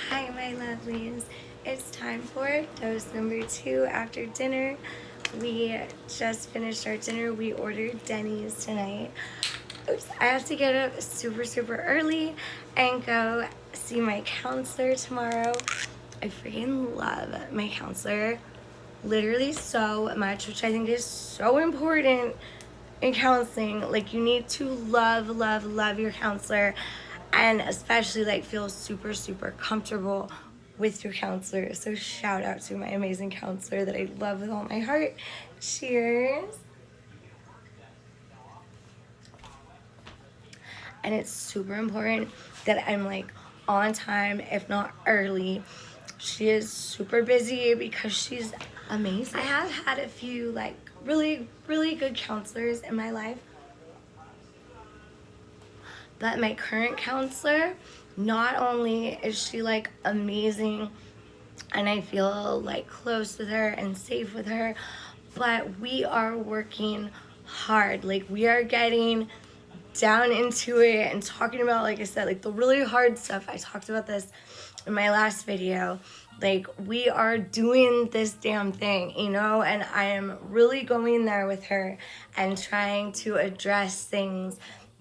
Hi, my lovelies. It's time for dose number 2 after dinner. We just finished our dinner. We ordered Denny's tonight. Oops, I have to get up super early and go see my counselor tomorrow. I freaking love my counselor literally so much, which I think is so important in counseling. Like, you need to love your counselor, and especially like feel super comfortable with your counselor. So shout out to my amazing counselor that I love with all my heart. Cheers. And it's super important that I'm like on time, if not early. She is super busy because she's amazing. I have had a few like really good counselors in my life, but my current counselor, not only is she like amazing and I feel like close with her and safe with her, but we are working hard. Like, we are getting down into it and talking about, like I said, like the really hard stuff. I talked about this in my last video. Like, we are doing this damn thing, you know, and I am really going there with her and trying to address things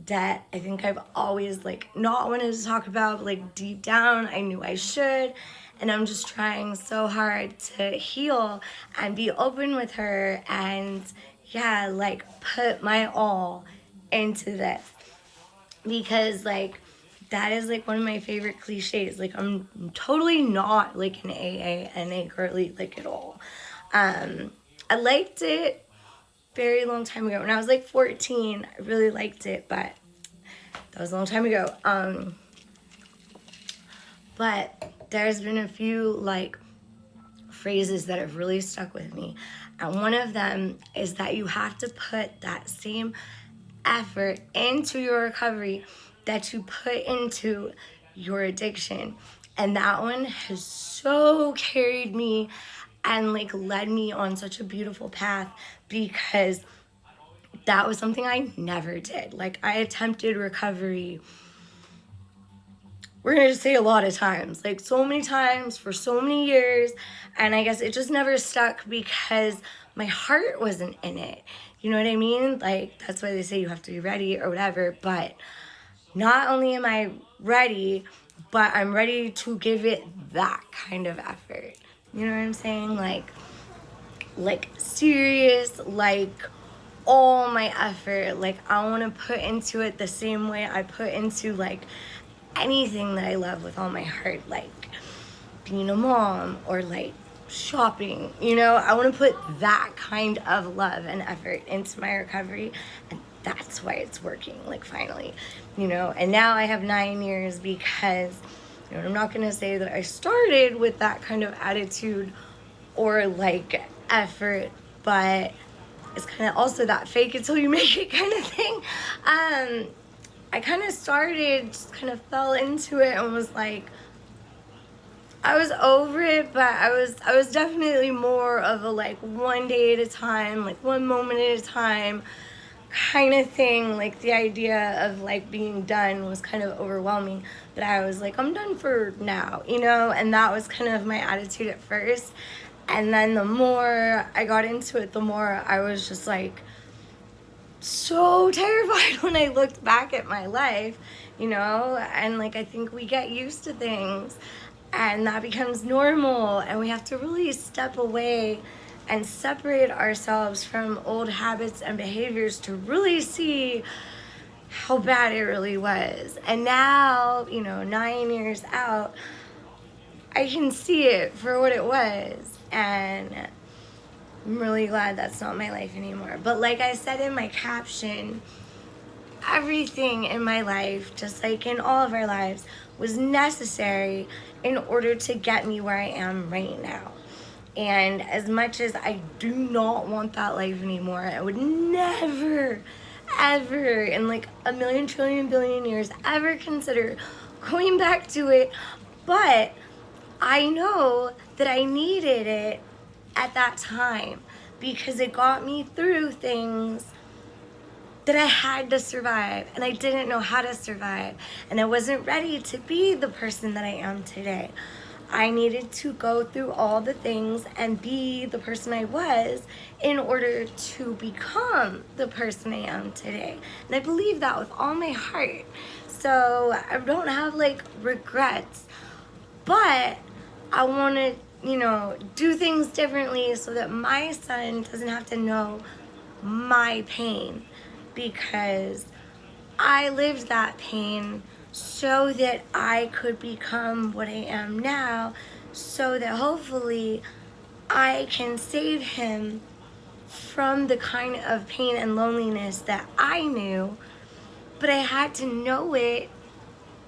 that I think I've always like not wanted to talk about, but like deep down I knew I should. And I'm just trying so hard to heal and be open with her and yeah, like put my all into this, because like that is like one of my favorite cliches. Like, I'm totally not like an AA girly like at all. I liked it very long time ago when I was like 14. I really liked it, but that was a long time ago. But there's been a few like phrases that have really stuck with me, and one of them is that you have to put that same effort into your recovery that you put into your addiction. And that one has so carried me and like led me on such a beautiful path, because that was something I never did. Like, I attempted recovery, we're gonna just say a lot of times, like so many times for so many years, and I guess it just never stuck because my heart wasn't in it. You know what I mean? Like, that's why they say you have to be ready or whatever. But not only am I ready, but I'm ready to give it that kind of effort. You know what I'm saying? Like serious, like all my effort. Like, I want to put into it the same way I put into like anything that I love with all my heart, like being a mom or like shopping. You know, I want to put that kind of love and effort into my recovery, and that's why it's working, like, finally, you know. And now I have 9 years because, you know, I'm not going to say that I started with that kind of attitude or like effort, but it's kind of also that fake it till you make it kind of thing. I kind of started, just kind of fell into it and was like, I was over it, but I was definitely more of a like one day at a time, like one moment at a time kind of thing. Like, the idea of like being done was kind of overwhelming, but I was like, I'm done for now, you know. And that was kind of my attitude at first, and then the more I got into it, the more I was just like so terrified when I looked back at my life, you know. And like, I think we get used to things and that becomes normal, and we have to really step away and separate ourselves from old habits and behaviors to really see how bad it really was. And now, you know, 9 years out, I can see it for what it was, and I'm really glad that's not my life anymore. But like I said in my caption, everything in my life, just like in all of our lives, was necessary in order to get me where I am right now. And as much as I do not want that life anymore, I would never, ever, in like a million, trillion, billion years, ever consider going back to it. But I know that I needed it at that time, because it got me through things that I had to survive, and I didn't know how to survive, and I wasn't ready to be the person that I am today. I needed to go through all the things and be the person I was in order to become the person I am today. And I believe that with all my heart. So I don't have like regrets, but I want to, you know, do things differently so that my son doesn't have to know my pain, because I lived that pain so that I could become what I am now, so that hopefully I can save him from the kind of pain and loneliness that I knew, but I had to know it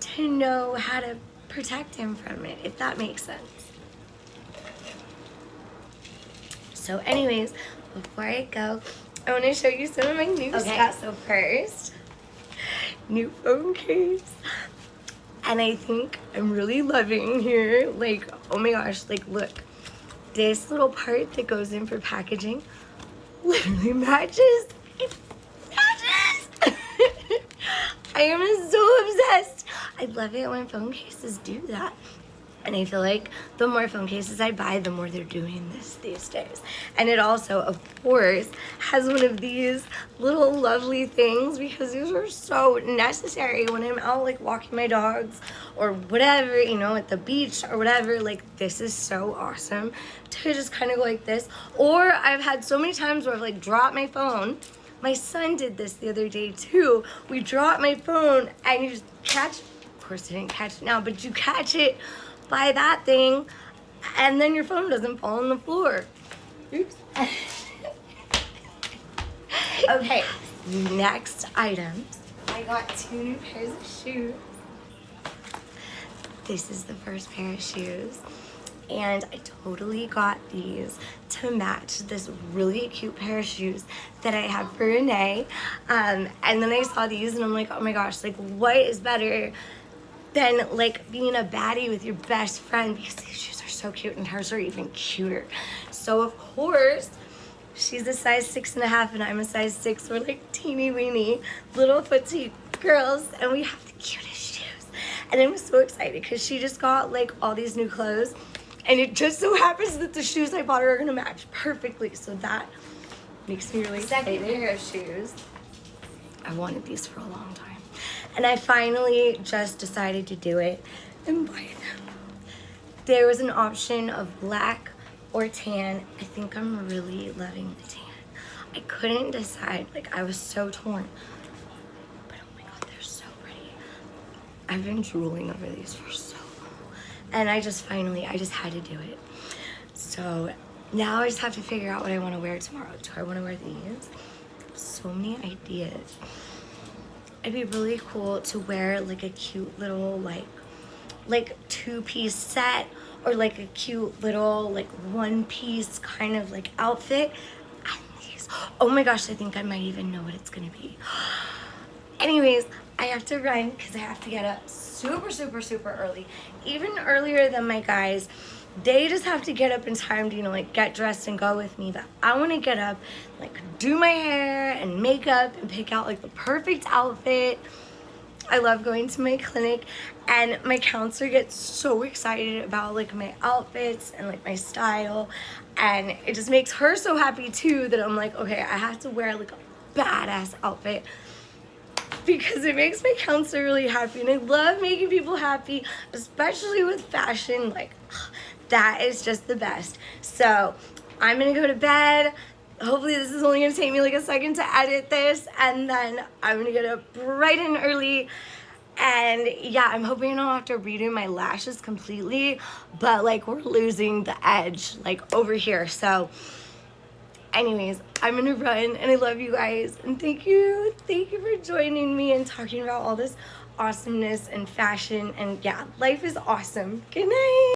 to know how to protect him from it, if that makes sense. So anyways, before I go, I want to show you some of my new stuff. So first, new phone case. And I think I'm really loving here, like, oh my gosh, like, look, this little part that goes in for packaging literally matches. It matches. I am so obsessed. I love it when phone cases do that. And I feel like the more phone cases I buy, the more they're doing this these days. And it also, of course, has one of these little lovely things, because these are so necessary when I'm out like walking my dogs or whatever, you know, at the beach or whatever. Like, this is so awesome to just kind of go like this. Or I've had so many times where I've like dropped my phone. My son did this the other day too. We dropped my phone and you just catch, of course I didn't catch it now, but you catch it by that thing, and then your phone doesn't fall on the floor. Oops. Okay, next items. I got 2 new pairs of shoes. This is the first pair of shoes, and I totally got these to match this really cute pair of shoes that I have for Renee. And then I saw these and I'm like, oh my gosh, like, what is better than like being a baddie with your best friend, because these shoes are so cute and hers are even cuter. So of course, she's a size 6.5 and I'm a size 6. We're like teeny weeny little footsie girls, and we have the cutest shoes. And I'm so excited because she just got like all these new clothes, and it just so happens that the shoes I bought her are gonna match perfectly. So that makes me really excited. Second pair of shoes. I wanted these for a long time, and I finally just decided to do it and buy them. There was an option of black or tan. I think I'm really loving the tan. I couldn't decide, like I was so torn. But oh my god, they're so pretty. I've been drooling over these for so long. And I just had to do it. So now I just have to figure out what I want to wear tomorrow. Do I want to wear these? So many ideas. It'd be really cool to wear like a cute little like 2-piece set, or like a cute little like 1-piece kind of like outfit. And these, oh my gosh, I think I might even know what it's gonna be. Anyways, I have to run because I have to get up super early, even earlier than my guys. They just have to get up in time to, you know, like get dressed and go with me. But I want to get up, like do my hair and makeup and pick out like the perfect outfit. I love going to my clinic, and my counselor gets so excited about like my outfits and like my style, and it just makes her so happy too that I'm like, okay, I have to wear like a badass outfit, because it makes my counselor really happy, and I love making people happy, especially with fashion. Like, that is just the best. So I'm gonna go to bed. Hopefully this is only gonna take me like a second to edit this, and then I'm gonna get up bright and early. And yeah, I'm hoping I don't have to redo my lashes completely, but like we're losing the edge like over here. So anyways, I'm gonna run, and I love you guys, and thank you for joining me and talking about all this awesomeness and fashion. And yeah, life is awesome. Good night.